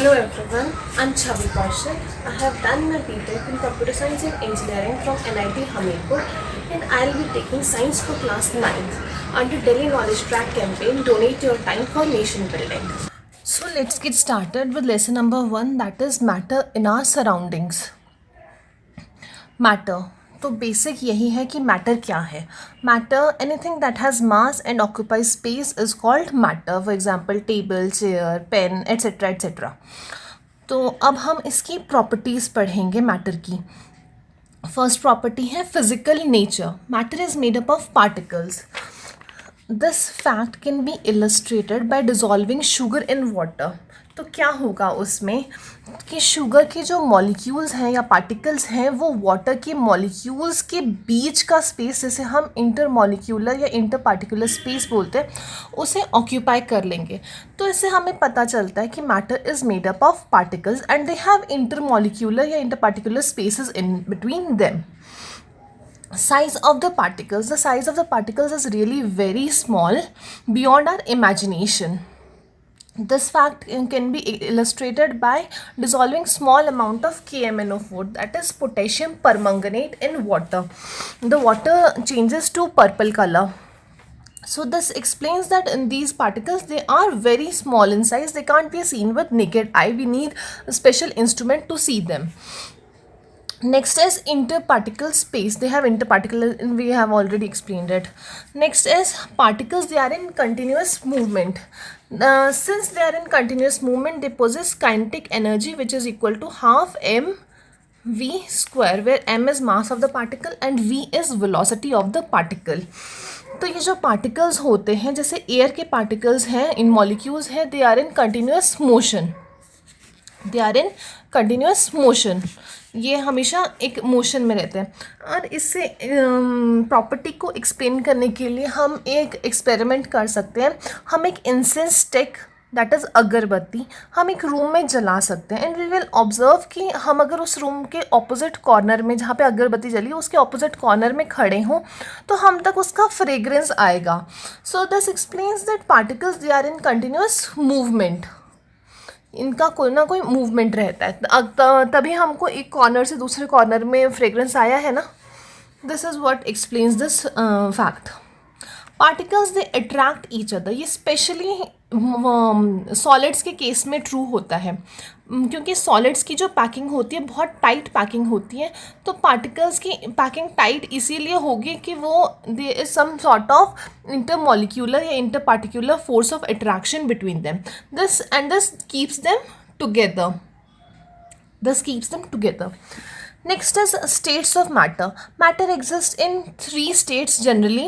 Hello everyone, I'm Chavi Kaushik. I have done my BTech in Computer Science and Engineering from NIT Hamirpur, and I'll be taking Science for Class 9th under Delhi Knowledge Track campaign Donate Your Time for Nation Building. So let's get started with lesson number 1, that is Matter in Our Surroundings. Matter. तो basic यही है कि matter क्या है. Matter, anything that has mass and occupies space is called matter. For example table, chair, pen, etcetera etcetera. तो अब हम इसकी प्रॉपर्टीज़ पढ़ेंगे मैटर की. फर्स्ट प्रॉपर्टी है physical nature. Matter is made up of particles. This fact can be illustrated by dissolving sugar in water. तो क्या होगा उसमें कि शुगर के जो मॉलिक्यूल्स हैं या पार्टिकल्स हैं वो वाटर के मॉलिक्यूल्स के बीच का स्पेस, जिसे हम इंटर मॉलिक्यूलर या इंटर पार्टिकुलर स्पेस बोलते हैं, उसे ऑक्यूपाई कर लेंगे. तो इससे हमें पता चलता है कि matter is made up of particles and they have intermolecular या interparticular spaces in between them. Size of the particles. The size of the particles is really very small, beyond our imagination. This fact can be illustrated by dissolving small amount of KMnO4, that is potassium permanganate, in water. The water changes to purple color. So this explains that in these particles, they are very small in size. They can't be seen with naked eye. We need a special instrument to see them. Next is interparticle space. They have interparticle, and we have already explained it. Next is particles. They are in continuous movement. Since they are in continuous movement, they possess kinetic energy which is equal to half mv square, where m is mass of the particle and v is velocity of the particle. तो ये जो particles होते हैं, जैसे air के particles हैं, इन molecules हैं, they are in continuous motion. They are in continuous motion. ये हमेशा एक मोशन में रहते हैं. और इससे प्रॉपर्टी को एक्सप्लेन करने के लिए हम एक एक्सपेरिमेंट कर सकते हैं. हम एक इंसेंस स्टिक, दैट इज़ अगरबत्ती, हम एक रूम में जला सकते हैं. एंड वी विल ऑब्जर्व कि हम अगर उस रूम के ऑपोजिट कॉर्नर में, जहाँ पे अगरबत्ती जली है, उसके ऑपोजिट कॉर्नर में खड़े हों, तो हम तक उसका फ्रेग्रेंस आएगा. So this explains that particles they are in continuous movement. इनका कोई ना कोई मूवमेंट रहता है, तभी हमको एक कॉर्नर से दूसरे कॉर्नर में फ्रेग्रेंस आया है ना. This is what explains this fact. Particles they attract each other. ये स्पेशली सॉलिड्स के केस में ट्रू होता है, क्योंकि सॉलिड्स की जो पैकिंग होती है बहुत टाइट पैकिंग होती है. तो पार्टिकल्स की पैकिंग टाइट इसीलिए होगी कि वो there is some sort of intermolecular या interparticular force of attraction between them. This keeps them together. Next is states of matter. Matter exists in 3 states generally: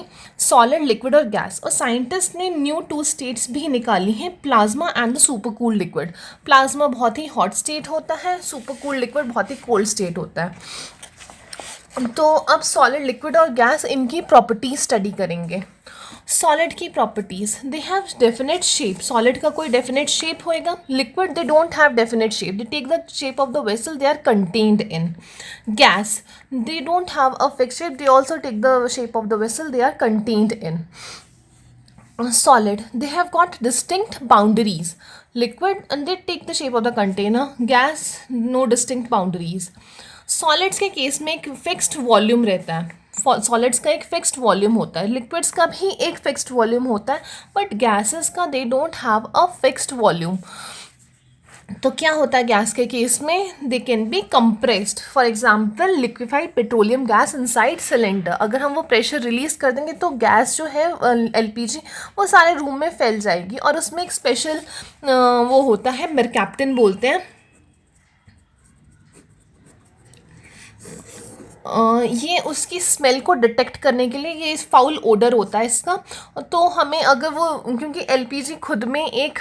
solid, liquid और gas. और scientist ने new 2 states भी निकाली हैं, plasma and the super cool liquid. Plasma बहुत ही hot state होता है, super cool liquid बहुत ही कोल्ड स्टेट होता है. तो अब सॉलिड, लिक्विड और गैस, इनकी प्रॉपर्टीज स्टडी करेंगे. सॉलिड की properties, they have definite shape. Solid का कोई डेफिनेट शेप होएगा. Liquid, they don't have definite shape. They take the shape of the vessel they are contained in. Gas, they don't have a fix shape. They also take the shape of the vessel they are contained in. Solid, they have got distinct boundaries. Liquid, and they take the shape of the container. Gas, no distinct boundaries. Solids के case में एक fixed volume रहता है. Solids का एक fixed volume होता है. Liquids का भी एक फिक्स्ड वॉल्यूम होता है, बट गैसेस का दे don't have a fixed volume. तो क्या होता है गैस के केस में? They can be compressed. For example, liquefied petroleum gas inside cylinder. अगर हम वो प्रेशर रिलीज कर देंगे तो गैस जो है LPG वो सारे रूम में फैल जाएगी. और उसमें एक स्पेशल वो होता है, मेरकैप्टन बोलते हैं. ये उसकी स्मेल को डिटेक्ट करने के लिए, ये फाउल ओडर होता है इसका. तो हमें अगर वो, क्योंकि LPG खुद में एक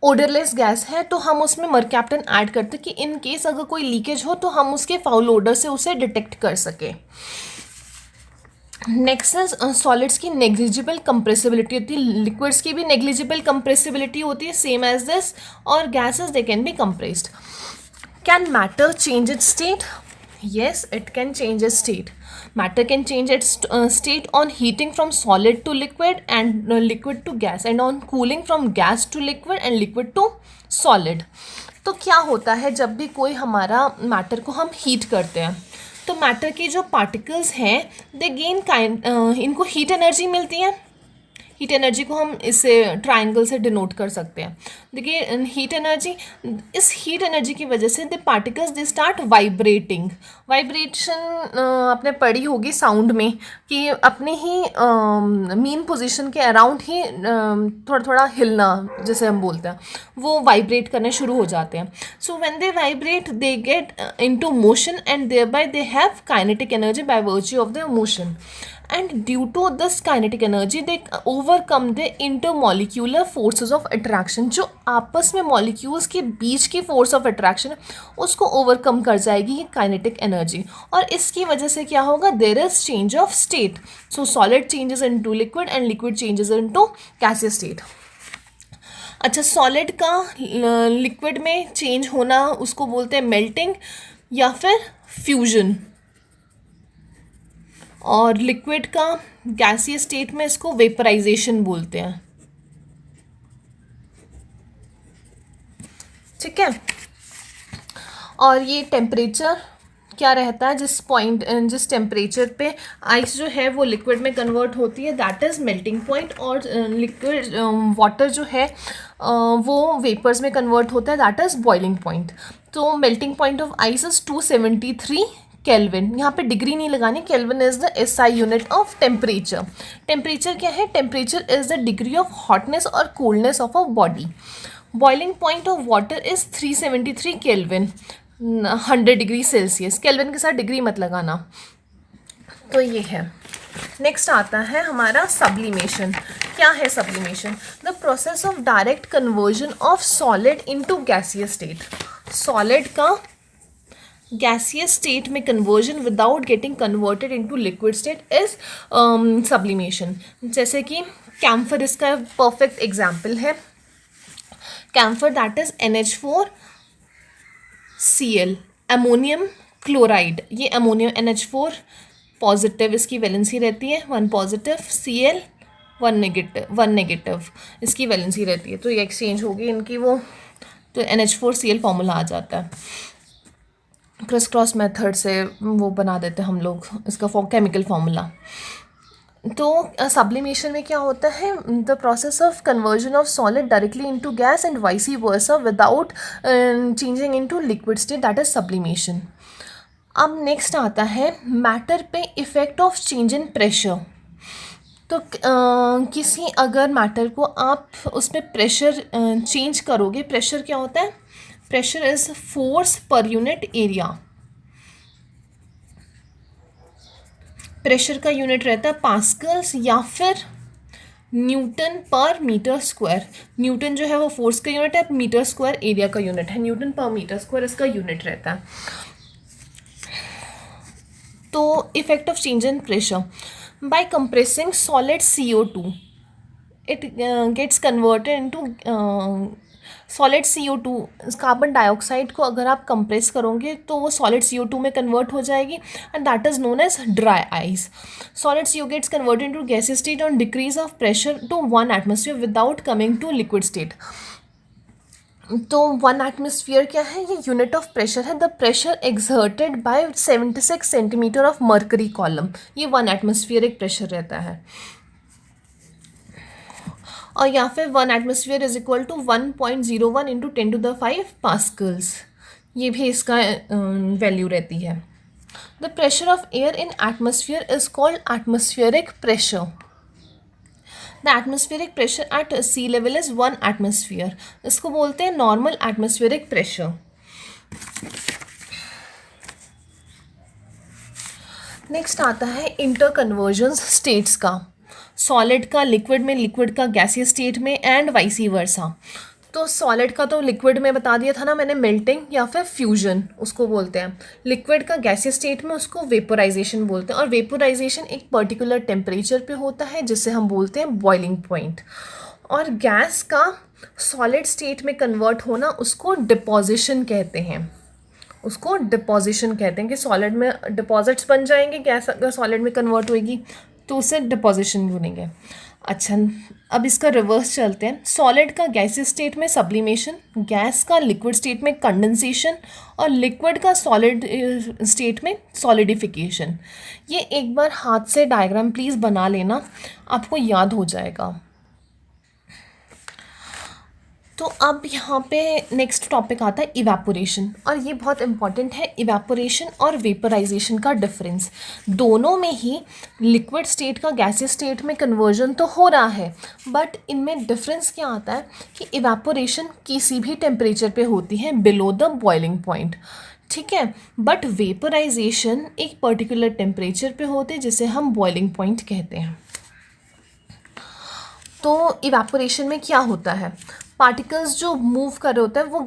ओडरलेस गैस है, तो हम उसमें मरकैप्टन ऐड करते कि इन केस अगर कोई लीकेज हो तो हम उसके फाउल ओडर से उसे डिटेक्ट कर सके. नेक्स्ट इज सॉलिड्स की नेग्लिजिबल कंप्रेसिबिलिटी होती है. लिक्विड्स की भी नेग्लिजिबल कंप्रेसिबिलिटी होती है, सेम एज दिस. और gases, they can be compressed. Can matter change it's state? Yes, it can change its state. Matter can change its state on heating from solid to liquid and liquid to gas, and on cooling from gas to liquid and liquid to solid. तो क्या होता है जब भी कोई हमारा matter को हम हीट करते हैं, तो मैटर के जो पार्टिकल्स हैं दे गेन इनको हीट एनर्जी मिलती है. हीट एनर्जी को हम इसे ट्राइंगल से डिनोट कर सकते हैं. देखिए हीट एनर्जी, इस हीट एनर्जी की वजह से the particles they start vibrating. Vibration आपने पढ़ी होगी साउंड में कि अपने ही मीन पोजीशन के अराउंड ही थोड़ा थोड़ा हिलना जैसे हम बोलते हैं, वो वाइब्रेट करने शुरू हो जाते हैं. So when they vibrate they get into motion and thereby they have kinetic energy by virtue of the motion. And due to this kinetic energy they overcome the intermolecular forces of attraction. जो आपस में molecules के बीच की force of attraction है उसको overcome कर जाएगी ये काइनेटिक एनर्जी, और इसकी वजह से क्या होगा, there is change of state. So solid changes into liquid and liquid changes into gaseous state. अच्छा, सॉलिड का लिक्विड में चेंज होना उसको बोलते हैं मेल्टिंग या फिर फ्यूजन, और लिक्विड का गैसीय स्टेट में इसको वेपराइजेशन बोलते हैं. ठीक है. और ये टेम्परेचर क्या रहता है, जिस टेम्परेचर पे आइस जो है वो लिक्विड में कन्वर्ट होती है दैट इज़ मेल्टिंग पॉइंट, और लिक्विड वाटर जो है वो वेपर्स में कन्वर्ट होता है दैट इज़ बॉइलिंग पॉइंट. तो melting point of ice is 273 kelvin. यहाँ पे डिग्री नहीं लगानी, kelvin is the SI unit of temperature. Temperature क्या है, temperature is the degree of hotness और coldness of a body. Boiling point of water is 373 kelvin, 100 degree Celsius. Kelvin के साथ degree मत लगाना. तो ये है. नेक्स्ट आता है हमारा सब्लिमेशन. क्या है sublimation? The process of direct conversion of solid into gaseous state. Solid का गैसियस स्टेट में conversion without getting converted into liquid state is sublimation. जैसे कि कैम्फर इसका परफेक्ट एग्जाम्पल है. Camphor that is NH4Cl, ammonium chloride. ये ammonium NH4 positive इसकी valency रहती है, 1 पॉजिटिव, Cl 1 नेगेटिव इसकी वैलेंसी रहती है. तो ये एक्सचेंज होगी इनकी वो, तो NH4Cl फॉर्मूला आ जाता है. क्रिस क्रॉस मेथड से वो बना देते हैं हम लोग इसका केमिकल फार्मूला. तो सब्लिमेशन में क्या होता है, the process of conversion of solid directly into gas and vice versa without changing into liquid state, that is sublimation. अब नेक्स्ट आता है मैटर पे effect of change in pressure. तो किसी अगर मैटर को आप उसमें प्रेशर चेंज करोगे, प्रेशर क्या होता है, pressure is force per unit area. Pressure का यूनिट रहता है पास्कल्स या फिर Newton per metre square. Newton जो है वो फोर्स का यूनिट है, मीटर स्क्वायर एरिया का यूनिट है. न्यूटन पर मीटर स्क्वायर इसका यूनिट रहता है. तो effect of change in pressure by compressing solid CO2 it gets converted into solid CO2. Carbon dioxide को अगर आप कंप्रेस करोगे तो वो सॉलिड CO2 में कन्वर्ट हो जाएगी and that is known as dry ice. Solid CO gets converted into gaseous state on decrease of pressure to 1 atmosphere without coming to liquid state. तो 1 एटमॉस्फेयर क्या है, ये यूनिट ऑफ प्रेशर है. The pressure exerted by 76 centimetre of mercury column, ये 1 atmosphere एक pressure रहता है. और या फिर 1 atmosphere is equal to 1.01 into 10⁵ pascals, ये भी इसका वैल्यू रहती है. The pressure of air in atmosphere is called atmospheric pressure. The atmospheric pressure at sea level is 1 atmosphere. इसको बोलते हैं नॉर्मल एटमॉस्फेरिक प्रेशर. नेक्स्ट आता है इंटर कन्वर्जन स्टेट्स का. सॉलिड का लिक्विड में, लिक्विड का गैसियस स्टेट में एंड वाइसी वर्सा. तो सॉलिड का तो लिक्विड में बता दिया था ना मैंने, मेल्टिंग या फिर फ्यूजन उसको बोलते हैं. लिक्विड का गैसियस स्टेट में उसको वेपोराइजेशन बोलते हैं, और वेपोराइजेशन एक पर्टिकुलर टेम्परेचर पे होता है जिसे हम बोलते हैं बॉइलिंग पॉइंट. और गैस का सॉलिड स्टेट में कन्वर्ट होना उसको डिपोजिशन कहते हैं. उसको डिपोजिशन कहते हैं कि सॉलिड में डिपॉजिट्स बन जाएंगे, गैस अगर सॉलिड में कन्वर्ट होएगी तो उसे डिपोजिशन बोलेंगे। अच्छा, अब इसका रिवर्स चलते हैं। सॉलिड का गैसियस स्टेट में सब्लिमेशन, गैस का लिक्विड स्टेट में कंडेंसेशन और लिक्विड का सॉलिड स्टेट में सॉलिडिफिकेशन। ये एक बार हाथ से डायग्राम प्लीज़ बना लेना, आपको याद हो जाएगा। तो अब यहाँ पे नेक्स्ट टॉपिक आता है इवेपोरेशन, और ये बहुत इंपॉर्टेंट है। इवेपोरेशन और वेपराइजेशन का डिफरेंस, दोनों में ही लिक्विड स्टेट का गैसियस स्टेट में कन्वर्जन तो हो रहा है, बट इनमें डिफरेंस क्या आता है कि इवेपोरेशन किसी भी टेम्परेचर पे होती है बिलो द बॉइलिंग पॉइंट, ठीक है, बट वेपराइजेशन एक पर्टिकुलर टेम्परेचर पे होते हैं जिसे हम बॉइलिंग पॉइंट कहते हैं। तो इवेपोरेशन में क्या होता है, पार्टिकल्स जो मूव कर रहे होते हैं वो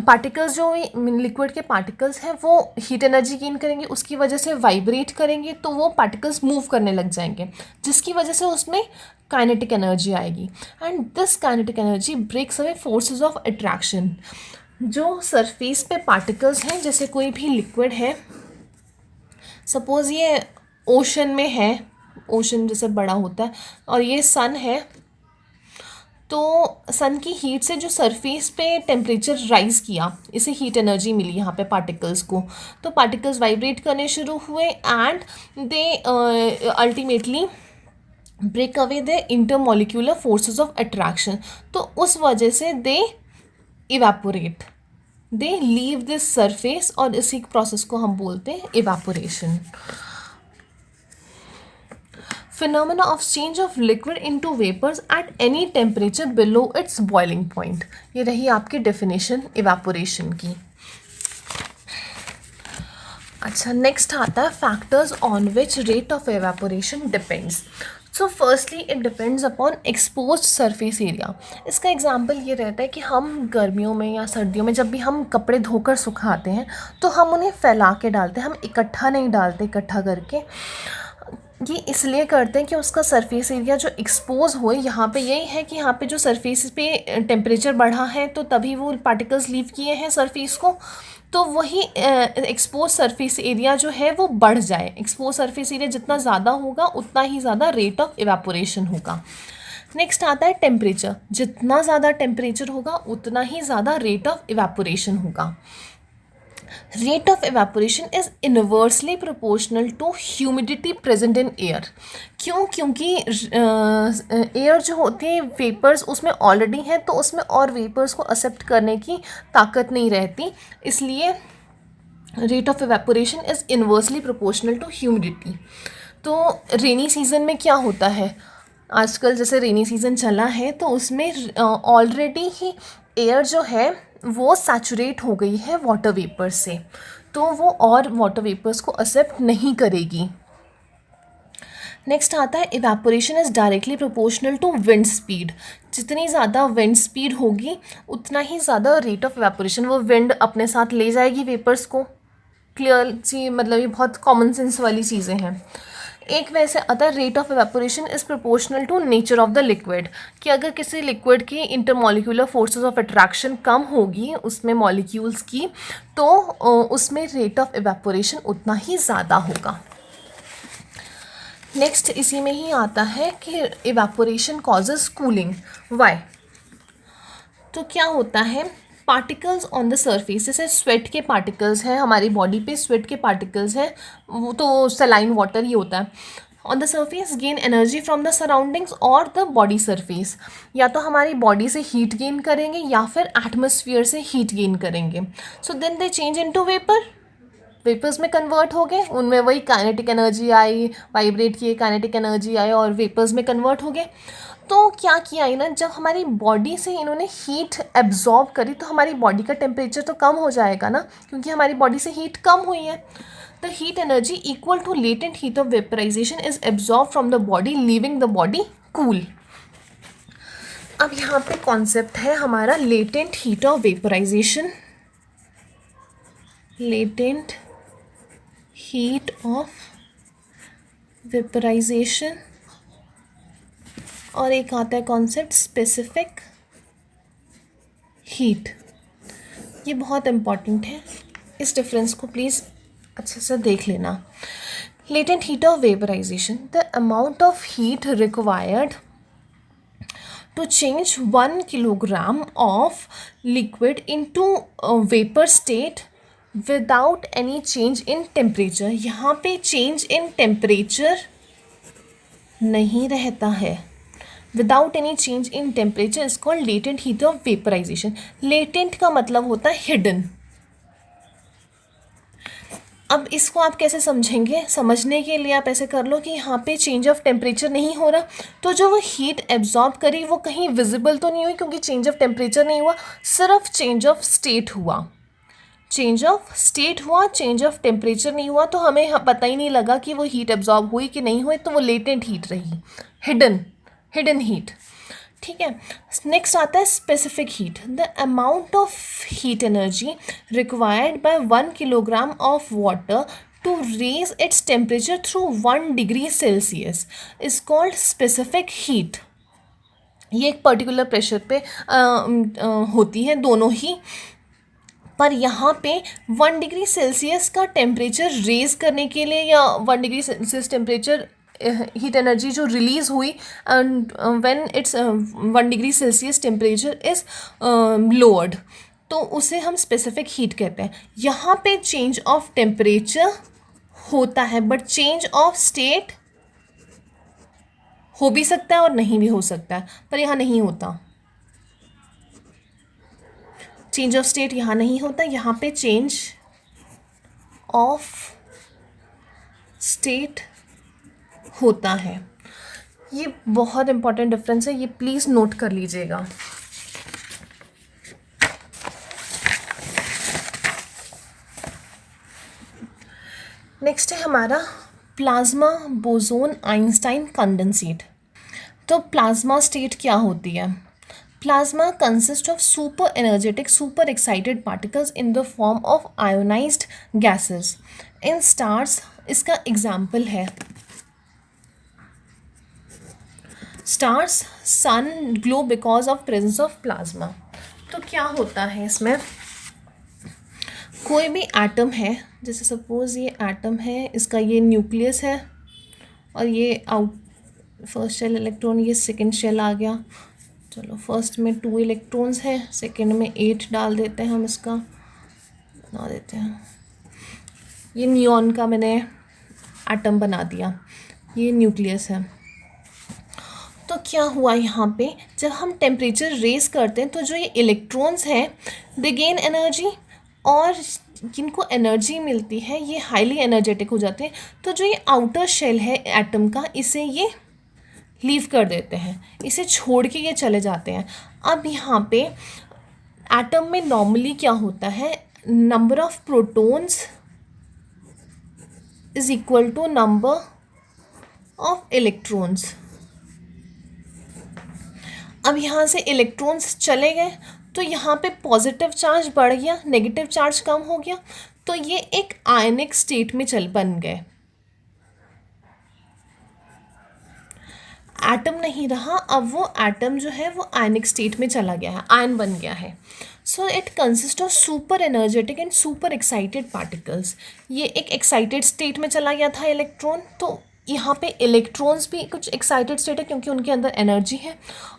पार्टिकल्स जो लिक्विड के पार्टिकल्स हैं वो हीट एनर्जी गेन करेंगे, उसकी वजह से वाइब्रेट करेंगे तो वो पार्टिकल्स मूव करने लग जाएंगे, जिसकी वजह से उसमें काइनेटिक एनर्जी आएगी, and this kinetic energy breaks away forces of attraction. जो सरफेस पे पार्टिकल्स हैं, जैसे कोई भी लिक्विड है, सपोज़ ये ओशन में है, ओशन जैसे बड़ा होता है, और ये सन है, तो सन की हीट से जो सरफेस पे टेम्परेचर राइज़ किया, इसे हीट एनर्जी मिली यहाँ पे पार्टिकल्स को, तो पार्टिकल्स वाइब्रेट करने शुरू हुए and they ultimately break away the intermolecular forces of attraction, तो उस वजह से they evaporate, they leave this surface, और इसी प्रोसेस को हम बोलते हैं evaporation. Phenomena of change of liquid into vapors at any temperature below its boiling point। ये रही आपकी डेफिनेशन इवेपोरेशन की। अच्छा, नेक्स्ट आता है factors on which rate of evaporation depends. So firstly it depends upon exposed surface area. इसका example ये रहता है कि हम गर्मियों में या सर्दियों में जब भी हम कपड़े धोकर सुखाते हैं तो हम उन्हें फैला के डालते हैं, हम इकट्ठा नहीं डालते इकट्ठा करके। ये इसलिए करते हैं कि उसका सरफेस एरिया जो एक्सपोज हो, यहाँ पे यही है कि यहाँ पे जो सरफेस पे टेम्परेचर बढ़ा है तो तभी वो पार्टिकल्स लीव किए हैं सरफेस को, तो वही एक्सपोज सरफेस एरिया जो है वो बढ़ जाए। एक्सपोज सरफेस एरिया जितना ज़्यादा होगा उतना ही ज़्यादा रेट ऑफ इवेपोरेशन होगा। नेक्स्ट आता है टेम्परेचर, जितना ज़्यादा टेम्परेचर होगा उतना ही ज़्यादा रेट ऑफ इवेपोरेशन होगा। Rate of evaporation is inversely proportional to humidity present in air। क्यों? क्योंकि एयर जो होती है वेपर्स उसमें ऑलरेडी है, तो उसमें और वेपर्स को एक्सेप्ट करने की ताकत नहीं रहती, इसलिए rate of evaporation is inversely proportional to humidity. तो रेनी सीजन में क्या होता है, आजकल जैसे रेनी सीज़न चला है तो उसमें ऑलरेडी ही एयर जो है वो सैचुरेट हो गई है वाटर वेपर से, तो वो और वाटर वेपर्स को एक्सेप्ट नहीं करेगी। नेक्स्ट आता है evaporation is directly proportional to wind speed. जितनी ज़्यादा विंड स्पीड होगी उतना ही ज़्यादा रेट ऑफ इवेपोरेशन, वो विंड अपने साथ ले जाएगी वेपर्स को। क्लियर सी, मतलब ये बहुत कॉमन सेंस वाली चीज़ें हैं। एक वैसे other rate of evaporation is proportional to nature of the liquid, कि अगर किसी लिक्विड की इंटरमॉलिक्यूलर फोर्सेस ऑफ अट्रैक्शन कम होगी उसमें मॉलिक्यूल्स की, तो उसमें रेट ऑफ इवेपोरेशन उतना ही ज़्यादा होगा। नेक्स्ट इसी में ही आता है कि इवेपोरेशन कॉजेज कूलिंग। वाई? तो क्या होता है, पार्टिकल्स ऑन द सरफेस, जैसे स्वेट के पार्टिकल्स हैं हमारी बॉडी पे, स्वेट के पार्टिकल्स हैं, वो तो सलाइन वाटर ही होता है। On the surface gain energy from the surroundings और द बॉडी सरफेस, या तो हमारी बॉडी से हीट गेन करेंगे या फिर एटमोसफियर से हीट गेन करेंगे। So then they change into vapour, vapours में कन्वर्ट हो गए, उनमें वही काइनेटिक एनर्जी आई, वाइब्रेट किए काइनेटिक एनर्जी आई और वेपर्स में कन्वर्ट हो गए। तो क्या किया इन्होंने, जब हमारी बॉडी से इन्होंने हीट एब्जॉर्ब करी तो हमारी बॉडी का टेम्परेचर तो कम हो जाएगा ना, क्योंकि हमारी बॉडी से हीट कम हुई है। The heat energy equal to latent heat of vaporisation is absorb from the body leaving the body cool. अब यहाँ पे कॉन्सेप्ट है हमारा latent heat of vaporisation, latent heat of vaporisation, और एक आता है कॉन्सेप्ट स्पेसिफिक हीट। ये बहुत इम्पॉर्टेंट है। इस डिफरेंस को प्लीज़ अच्छे से देख लेना. Latent heat of vaporization, the amount of heat required to change 1 kilogram of liquid into a vapor state without any change in temperature. यहाँ पे change in temperature नहीं रहता है. Without any change in temperature is called latent heat of vaporization. Latent का मतलब होता है hidden. अब इसको आप कैसे समझेंगे? समझने के लिए आप ऐसे कर लो कि यहाँ पे चेंज ऑफ टेम्परेचर नहीं हो रहा, तो जो वो हीट एब्जॉर्ब करी वो कहीं विजिबल तो नहीं हुई क्योंकि चेंज ऑफ टेम्परेचर नहीं हुआ, सिर्फ चेंज ऑफ स्टेट हुआ. चेंज ऑफ स्टेट हुआ, चेंज ऑफ टेम्परेचर नहीं हुआ, तो हमें पता ही नहीं लगा कि वो हीट एब्जॉर्ब हुई कि नहीं हुई, तो वो लेटेंट हीट रही, हिडन हीट. ठीक है. नेक्स्ट आता है specific heat. The amount of heat energy required by 1 kilogram of water to raise its temperature through 1 degree Celsius is called specific heat. ये एक पर्टिकुलर प्रेशर पे होती है दोनों ही, पर यहाँ पे 1 डिग्री सेल्सियस का टेम्परेचर रेज करने के लिए या 1 degree Celsius temperature heat energy जो रिलीज हुई and when it's 1 degree Celsius temperature is lowered, तो उसे हम स्पेसिफिक हीट कहते हैं. यहाँ पे चेंज ऑफ टेम्परेचर होता है बट चेंज ऑफ स्टेट हो भी सकता है और नहीं भी हो सकता है, पर यहाँ नहीं होता. चेंज ऑफ स्टेट यहाँ नहीं होता, यहाँ पे चेंज ऑफ स्टेट होता है. ये बहुत इंपॉर्टेंट डिफरेंस है, ये प्लीज़ नोट कर लीजिएगा. नेक्स्ट है हमारा प्लाज्मा बोसोन आइंस्टाइन कंडेंसेट. तो प्लाज्मा स्टेट क्या होती है? Plasma consist of super energetic super excited particles in the form of ionised gases in stars. इसका एग्जाम्पल है stars, sun glow because of presence of plasma. तो क्या होता है इसमें? कोई भी एटम है, जैसे सपोज ये एटम है, इसका ये न्यूक्लियस है और ये आउट फर्स्ट शेल इलेक्ट्रॉन, ये सेकंड शेल आ गया. चलो फर्स्ट में 2 इलेक्ट्रॉन्स हैं, सेकंड में 8 डाल देते हैं, हम इसका बना देते हैं. ये नियॉन का मैंने एटम बना दिया, ये न्यूक्लियस है. तो क्या हुआ यहाँ पे, जब हम टेम्परेचर रेज करते हैं तो जो ये इलेक्ट्रॉन्स हैं दे गेन एनर्जी, और जिनको एनर्जी मिलती है ये हाईली एनर्जेटिक हो जाते हैं. तो जो ये आउटर शेल है एटम का, इसे ये लीव कर देते हैं, इसे छोड़ के ये चले जाते हैं. अब यहाँ पे एटम में नॉर्मली क्या होता है, number of protons is equal to number of electrons. अब यहाँ से इलेक्ट्रॉन्स चले गए तो यहाँ पे पॉजिटिव चार्ज बढ़ गया, नेगेटिव चार्ज कम हो गया, तो ये एक आयनिक स्टेट में बन गए. एटम नहीं रहा, अब वो एटम जो है वो आयनिक स्टेट में चला गया है, आयन बन गया है. So it consist of super energetic and super excited particles. ये एक एक्साइटेड स्टेट में चला गया था इलेक्ट्रॉन, तो यहाँ पे इलेक्ट्रॉन्स भी कुछ एक्साइटेड स्टेट है क्योंकि उनके अंदर एनर्जी है,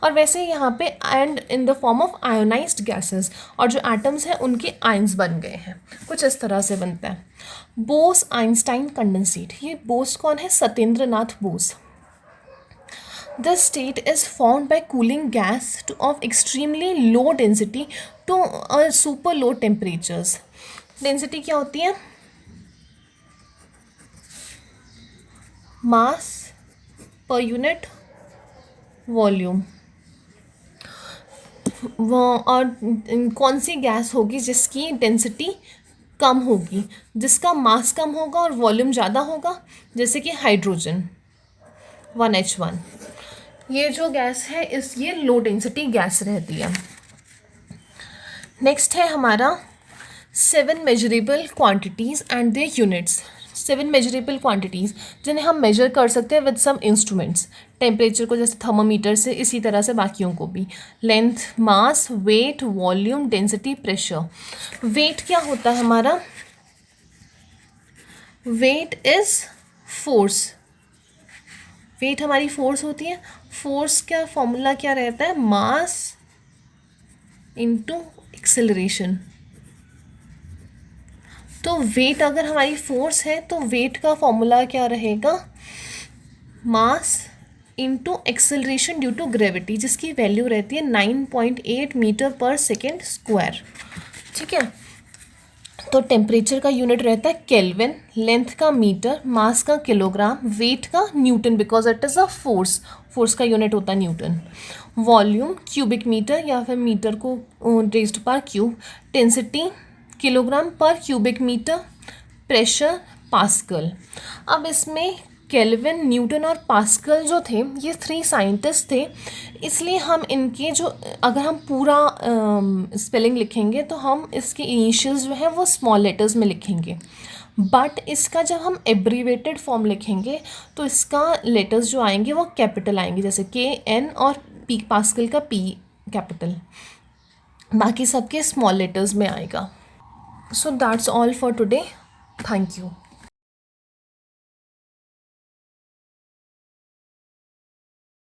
और वैसे यहाँ पे and in the form of ionised gases, और जो एटम्स हैं उनके आयंस बन गए हैं. कुछ इस तरह से बनता है. Bose Einstein condensate. ये बोस कौन है? Satyendra Nath Bose. This state is formed by cooling gas of extremely low density to super low temperatures. Density क्या होती है? Mass per unit volume. और कौन सी गैस होगी जिसकी डेंसिटी कम होगी, जिसका मास कम होगा और वॉल्यूम ज़्यादा होगा? जैसे कि हाइड्रोजन 1H1. ये जो गैस है ये लो डेंसिटी गैस रहती है. नेक्स्ट है हमारा 7 measurable quantities and their units. 7 measurable quantities जिन्हें हम मेजर कर सकते हैं विद सम इंस्ट्रूमेंट्स. टेम्परेचर को जैसे थर्मोमीटर से, इसी तरह से बाकियों को भी. Length, mass, weight, volume, density, pressure. Weight क्या होता है हमारा? वेट इज फोर्स, वेट हमारी फोर्स होती है। फोर्स का फॉर्मूला क्या रहता है, मास इनटू एक्सेलरेशन। तो वेट अगर हमारी फोर्स है तो वेट का फॉर्मूला क्या रहेगा, mass into acceleration due to gravity, जिसकी वैल्यू रहती है 9.8 मीटर पर सेकेंड स्क्वायर। ठीक है, तो टेम्परेचर का यूनिट रहता है केल्विन, लेंथ का मीटर, मास का किलोग्राम, वेट का Newton because it is a force, force का यूनिट होता है न्यूटन, वॉल्यूम क्यूबिक मीटर या फिर मीटर को रेज्ड पर क्यूब, डेंसिटी किलोग्राम पर क्यूबिक मीटर, प्रेशर पास्कल। अब इसमें केल्विन, न्यूटन और पास्कल जो थे ये 3 साइंटिस्ट थे, इसलिए हम इनके जो अगर हम पूरा स्पेलिंग लिखेंगे तो हम इसके इनिशियल्स जो है वो स्मॉल लेटर्स में लिखेंगे, बट इसका जब हम एब्रीवेटेड फॉर्म लिखेंगे तो इसका लेटर्स जो आएंगे वो कैपिटल आएंगे, जैसे KN और P, पास्कल का P कैपिटल, बाकी सबके स्मॉल लेटर्स में आएगा। So that's all for today, thank you.